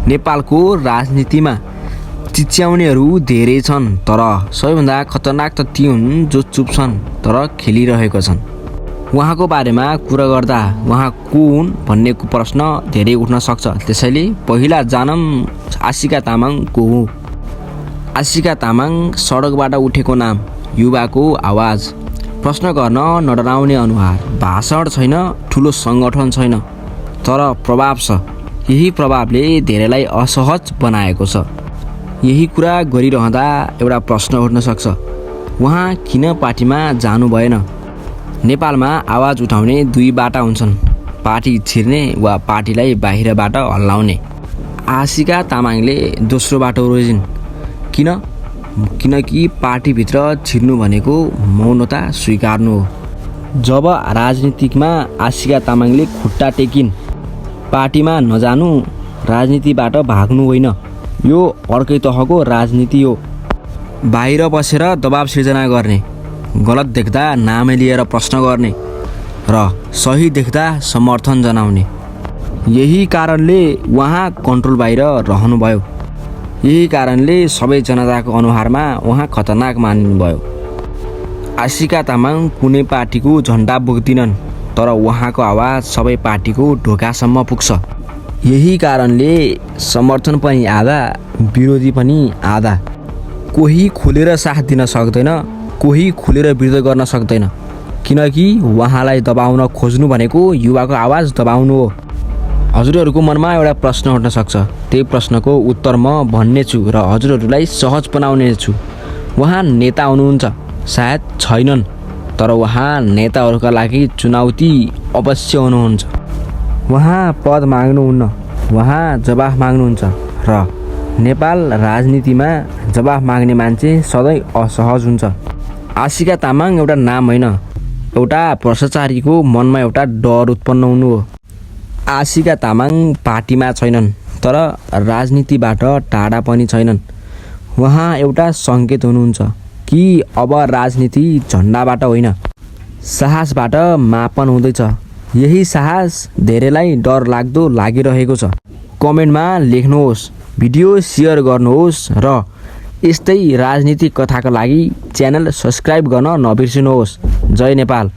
नेपालको राजनीतिमा चिच्याउनेहरू धेरै छन्, तर सबैभन्दा खतरनाक त ती हुन् जो चुप छन् तर खेलिरहेको छन्। उहाँको बारेमा कुरा गर्दा उहाँ को हुन् भन्ने प्रश्न धेरै उठ्न सक्छ। त्यसैले पहिला जानौँ आशिका तामाङ को हो। आशिका तामाङ सडकबाट उठेको नाम, युवाको आवाज, प्रश्न गर्न नडराउने अनुहार, भाषण छैन, ठुलो सङ्गठन छैन, तर प्रभाव छ। यही प्रभावले धेरैलाई असहज बनाएको छ। यही कुरा गरिरहँदा एउटा प्रश्न उठ्न सक्छ, उहाँ किन पार्टीमा जानु भएन? नेपालमा आवाज उठाउने दुई बाटा हुन्छन्, पार्टी छिर्ने वा पार्टीलाई बाहिरबाट हल्लाउने। आशिका तामाङले दोस्रो बाटो रोजिन्। किनकि पार्टीभित्र छिर्नु भनेको मौनता स्वीकार्नु हो। जब राजनीतिमा आशिका तामाङले खुट्टा टेकिन्, पार्टीमा नजानु राजनीतिबाट भाग्नु होइन, यो अर्कै तहको राजनीति हो। बाहिर बसेर दबाब सिर्जना गर्ने, गलत देख्दा नामै लिएर प्रश्न गर्ने र सही देख्दा समर्थन जनाउने। यही कारणले उहाँ कन्ट्रोल बाहिर रहनुभयो। यही कारणले सबै जनताको अनुहारमा उहाँ खतरनाक मानिनुभयो। आशिका तामाङ कुनै पार्टीको झन्डा बोक्दिनन्, तर उहाँको आवाज सबै पार्टीको ढोकासम्म पुग्छ। यही कारणले समर्थन पनि आधा, विरोधी पनि आधा। कोही खुलेर साथ दिन सक्दैन, कोही खुलेर विरोध गर्न सक्दैन, किनकि उहाँलाई दबाउन खोज्नु भनेको युवाको आवाज दबाउनु हो। हजुरहरूको मनमा एउटा प्रश्न उठ्न सक्छ, त्यही प्रश्नको उत्तर म भन्नेछु र हजुरहरूलाई सहज बनाउने छु। उहाँ नेता हुनुहुन्छ? सायद छैनन्, तर उहाँ नेताहरूका लागि चुनौती अवश्य हुनुहुन्छ। उहाँ पद माग्नुहुन्न, उहाँ जवाफ माग्नुहुन्छ, र नेपाल राजनीतिमा जवाफ माग्ने मान्छे सधैँ असहज हुन्छ। आशिका तामाङ एउटा नाम होइन, एउटा भ्रष्टाचारीको मनमा एउटा डर उत्पन्न हुनु हो। आशिका तामाङ पार्टीमा छैनन्, तर राजनीतिबाट टाढा पनि छैनन्। उहाँ एउटा सङ्केत हुनुहुन्छ कि अब राजनीति झन्डाबाट होइन, साहसबाट मापन हुँदैछ। यही साहस धेरैलाई डर लाग्दो लागिरहेको छ। कमेन्टमा लेख्नुहोस्, भिडियो सेयर गर्नुहोस् र यस्तै राजनीतिक कथाका लागि च्यानल सब्स्क्राइब गर्न नबिर्सिनुहोस्। जय नेपाल।